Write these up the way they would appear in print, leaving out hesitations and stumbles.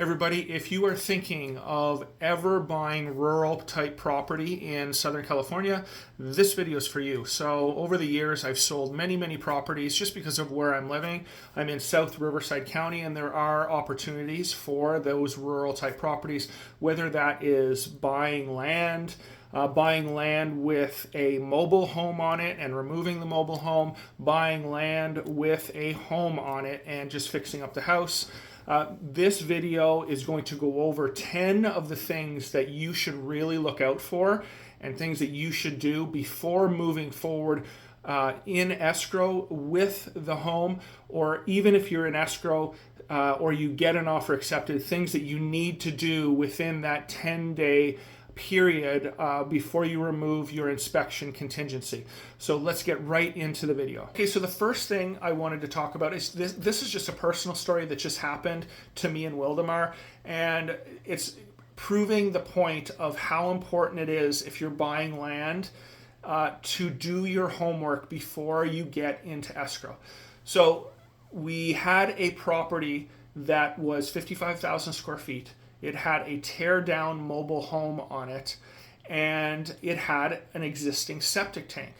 Everybody, if you are thinking of ever buying rural type property in Southern California, this video is for you. So over the years, I've sold many properties just because of where I'm living. I'm in South Riverside County, and there are opportunities for those rural type properties, whether that is buying land with a mobile home on it and removing the mobile home, buying land with a home on it and just fixing up the house. This video is going to go over 10 of the things that you should really look out for and things that you should do before moving forward in escrow with the home, or even if you're in escrow or you get an offer accepted, things that you need to do within that 10-day period before you remove your inspection contingency. So let's get right into the video. Okay, so the first thing I wanted to talk about is this is just a personal story that just happened to me in Wildemar, and it's proving the point of how important it is if you're buying land to do your homework before you get into escrow. So we had a property that was 55,000 square feet. It had a tear-down mobile home on it, and it had an existing septic tank.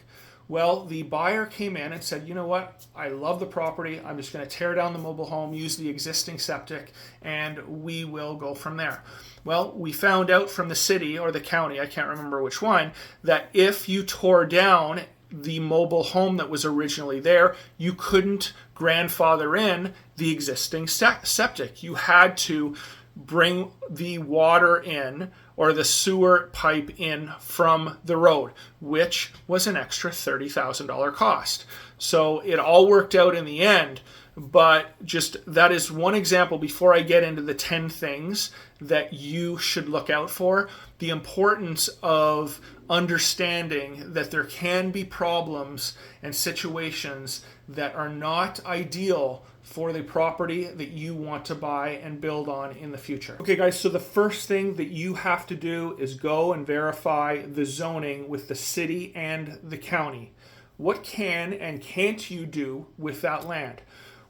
Well, the buyer came in and said, you know what, I love the property. I'm just going to tear down the mobile home, use the existing septic, and we will go from there. Well, we found out from the city or the county, I can't remember which one, that if you tore down the mobile home that was originally there, you couldn't grandfather in the existing septic. You had to bring the water in or the sewer pipe in from the road, which was an extra $30,000 cost. So it all worked out in the end, but just that is one example before I get into the 10 things that you should look out for. The importance of understanding that there can be problems and situations that are not ideal for the property that you want to buy and build on in the future. Okay guys, so the first thing that you have to do is go and verify the zoning with the city and the county. What can and can't you do with that land?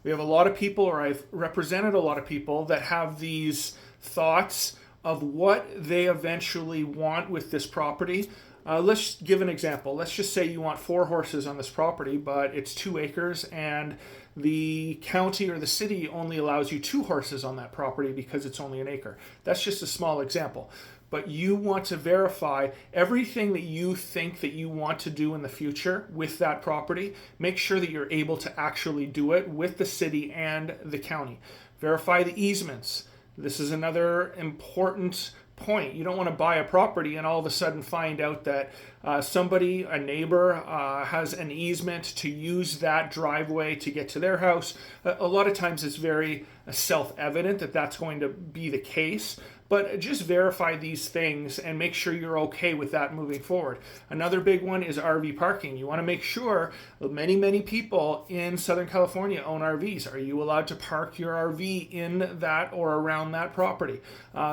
We have a lot of people, or I've represented a lot of people that have these thoughts of what they eventually want with this property. Let's give an example. Let's just say you want 4 horses on this property, but it's 2 acres and the county or the city only allows you 2 horses on that property because it's only an acre. That's just a small example. But you want to verify everything that you think that you want to do in the future with that property. Make sure that you're able to actually do it with the city and the county. Verify the easements. This is another important point. You don't want to buy a property and all of a sudden find out that somebody, a neighbor, has an easement to use that driveway to get to their house. A lot of times it's very self-evident that that's going to be the case, but just verify these things and make sure you're okay with that moving forward. Another big one is RV parking. You want to make sure many people in Southern California own RVs. Are you allowed to park your RV in that or around that property?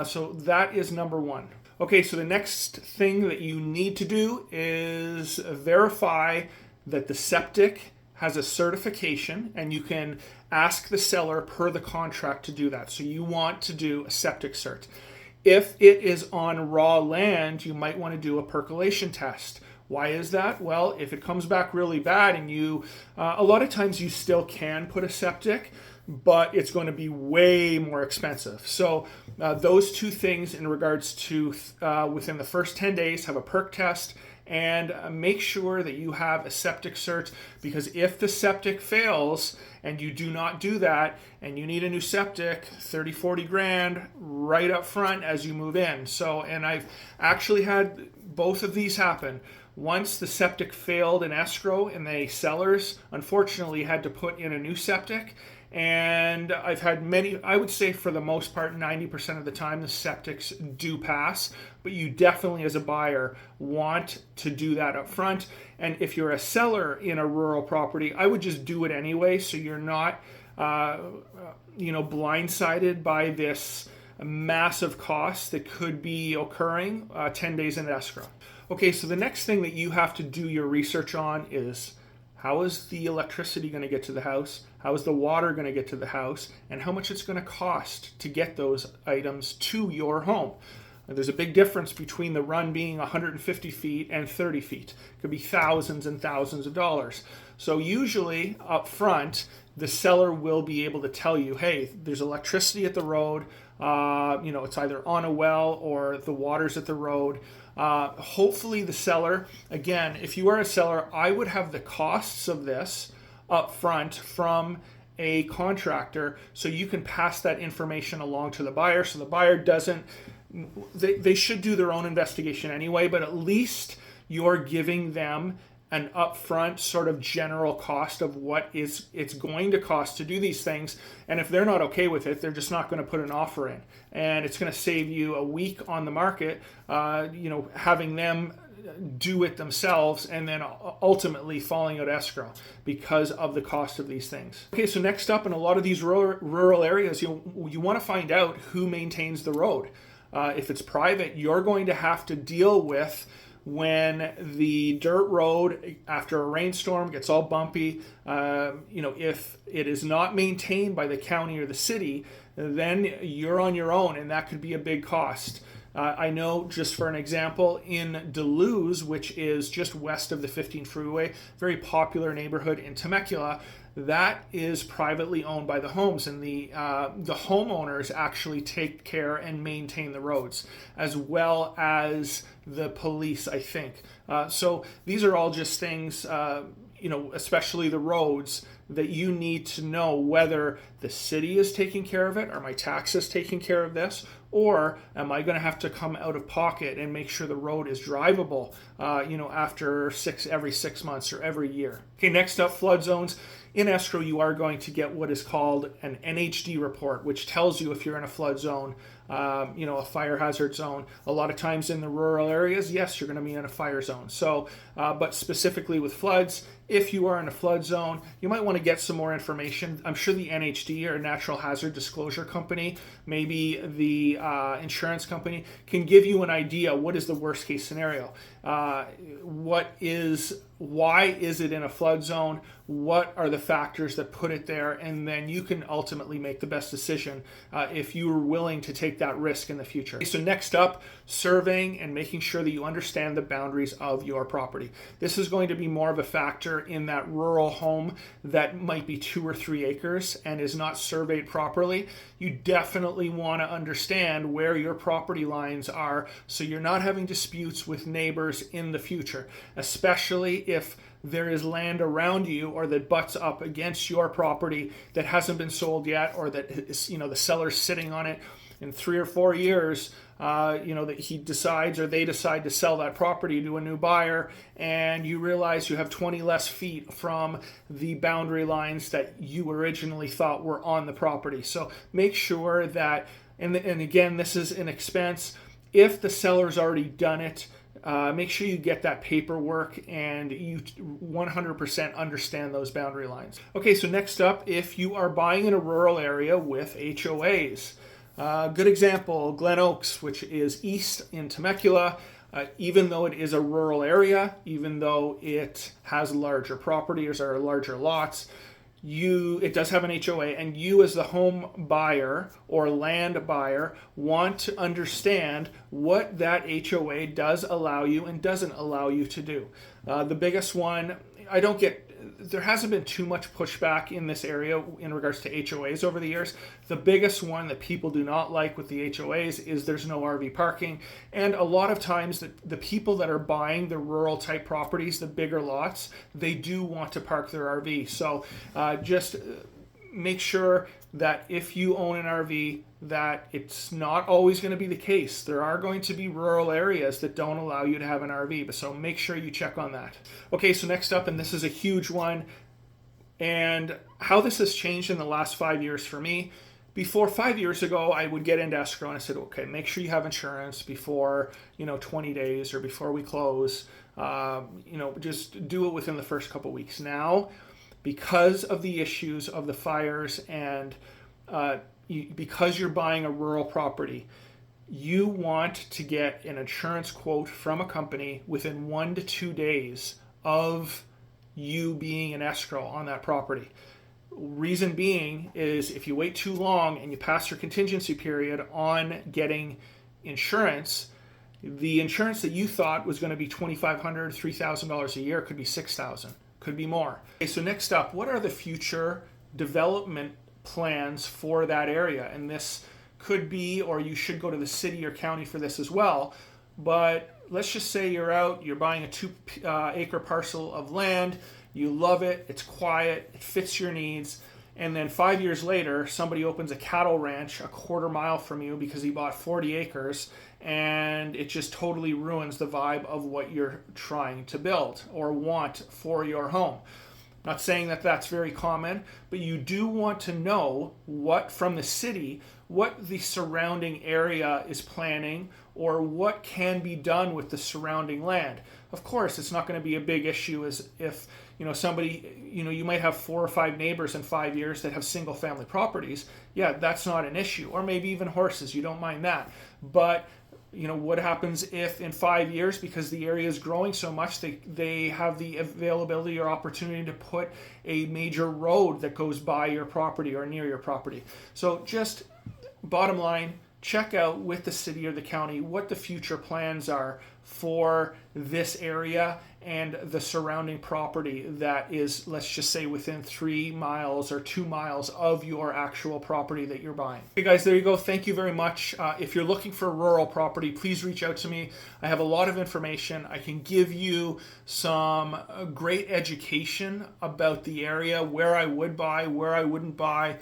So that is number one. Okay, so the next thing that you need to do is verify that the septic has a certification, and you can ask the seller per the contract to do that. So you want to do a septic cert. If it is on raw land, you might want to do a percolation test. Why is that? Well, if it comes back really bad and a lot of times you still can put a septic, but it's going to be way more expensive. So those 2 things in regards to within the first 10 days, have a perk test and make sure that you have a septic cert, because if the septic fails and you do not do that and you need a new septic, 30-40 grand right up front as you move in. So, and I've actually had both of these happen. Once the septic failed in escrow and the sellers unfortunately had to put in a new septic, and I've had many, I would say for the most part, 90% of the time the septics do pass, but you definitely as a buyer want to do that up front. And if you're a seller in a rural property, I would just do it anyway, so you're not blindsided by this massive cost that could be occurring 10 days in escrow. Okay, so the next thing that you have to do your research on is how is the electricity going to get to the house, how is the water going to get to the house, and how much it's going to cost to get those items to your home. There's a big difference between the run being 150 feet and 30 feet. It could be thousands and thousands of dollars. So usually up front, the seller will be able to tell you, hey, there's electricity at the road, it's either on a well or the water's at the road. Hopefully the seller, again, if you are a seller, I would have the costs of this up front from a contractor so you can pass that information along to the buyer so the buyer doesn't, they should do their own investigation anyway, but at least you're giving them an upfront sort of general cost of what it's going to cost to do these things. And if they're not okay with it, they're just not going to put an offer in. And it's going to save you a week on the market, having them do it themselves and then ultimately falling out escrow because of the cost of these things. Okay, so next up, in a lot of these rural areas, you want to find out who maintains the road. If it's private, you're going to have to deal with when the dirt road after a rainstorm gets all bumpy. If it is not maintained by the county or the city, then you're on your own, and that could be a big cost. I know, just for an example, in Duluth, which is just west of the 15 freeway, very popular neighborhood in Temecula, that is privately owned by the homes, and the homeowners actually take care and maintain the roads, as well as the police, I think. So these are all just things, especially the roads, that you need to know whether the city is taking care of it, or my taxes taking care of this, or am I going to have to come out of pocket and make sure the road is drivable, after every 6 months or every year. Okay, next up, flood zones. In escrow, you are going to get what is called an NHD report, which tells you if you're in a flood zone, a fire hazard zone. A lot of times in the rural areas, yes, you're going to be in a fire zone. So, but specifically with floods, if you are in a flood zone, you might want to get some more information. I'm sure the NHD, or Natural Hazard Disclosure Company, maybe the insurance company, can give you an idea what is the worst case scenario. Why is it in a flood zone? What are the factors that put it there? And then you can ultimately make the best decision if you are willing to take that risk in the future. So next up, surveying and making sure that you understand the boundaries of your property. This is going to be more of a factor in that rural home that might be 2 or 3 acres and is not surveyed properly. You definitely want to understand where your property lines are so you're not having disputes with neighbors in the future, especially if there is land around you or that butts up against your property that hasn't been sold yet, or that is, the seller's sitting on it in 3 or 4 years, that he decides or they decide to sell that property to a new buyer, and you realize you have 20 less feet from the boundary lines that you originally thought were on the property. So make sure that, and again, this is an expense. If the seller's already done it, make sure you get that paperwork and you 100% understand those boundary lines. Okay, so next up, if you are buying in a rural area with HOAs, good example, Glen Oaks, which is east in Temecula. Even though it is a rural area, even though it has larger properties or larger lots, it does have an HOA, and you as the home buyer or land buyer want to understand what that HOA does allow you and doesn't allow you to do. The biggest one, there hasn't been too much pushback in this area in regards to HOAs over the years. The biggest one that people do not like with the HOAs is there's no RV parking. And a lot of times the people that are buying the rural type properties, the bigger lots, they do want to park their RV. So just make sure that if you own an RV, that it's not always going to be the case. There are going to be rural areas that don't allow you to have an RV, so make sure you check on that. Okay, so next up, and this is a huge one, and how this has changed in the last 5 years for me. Before 5 years ago, I would get into escrow and I said, okay, make sure you have insurance before 20 days or before we close. Just do it within the first couple weeks. Now, because of the issues of the fires and because you're buying a rural property, you want to get an insurance quote from a company within 1 to 2 days of you being an escrow on that property. Reason being is if you wait too long and you pass your contingency period on getting insurance, the insurance that you thought was going to be $2,500, $3,000 a year could be $6,000, could be more. Okay, so next up, what are the future development plans for that area? And this could be, or you should go to the city or county for this as well, but let's just say you're buying a 2-acre parcel of land, you love it, it's quiet, it fits your needs, and then 5 years later, somebody opens a cattle ranch a quarter mile from you because he bought 40 acres, and it just totally ruins the vibe of what you're trying to build or want for your home. Not saying that that's very common, but you do want to know what from the city, what the surrounding area is planning or what can be done with the surrounding land. Of course, it's not going to be a big issue as if, somebody, you might have 4 or 5 neighbors in 5 years that have single family properties. Yeah, that's not an issue. Or maybe even horses, you don't mind that. But what happens if in 5 years, because the area is growing so much, they have the availability or opportunity to put a major road that goes by your property or near your property. So just bottom line, check out with the city or the county what the future plans are for this area and the surrounding property that is, let's just say, within 3 miles or 2 miles of your actual property that you're buying. Okay guys, there you go. Thank you very much. If you're looking for rural property, please reach out to me. I have a lot of information. I can give you some great education about the area, where I would buy, where I wouldn't buy,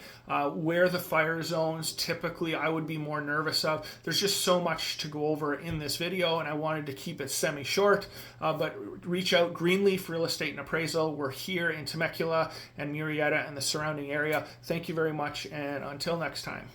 where the fire zones typically I would be more nervous of. There's just so much to go over in this video, and I wanted to keep it semi-short, but reach out. Greenleaf Real Estate and Appraisal. We're here in Temecula and Murrieta and the surrounding area. Thank you very much, and until next time.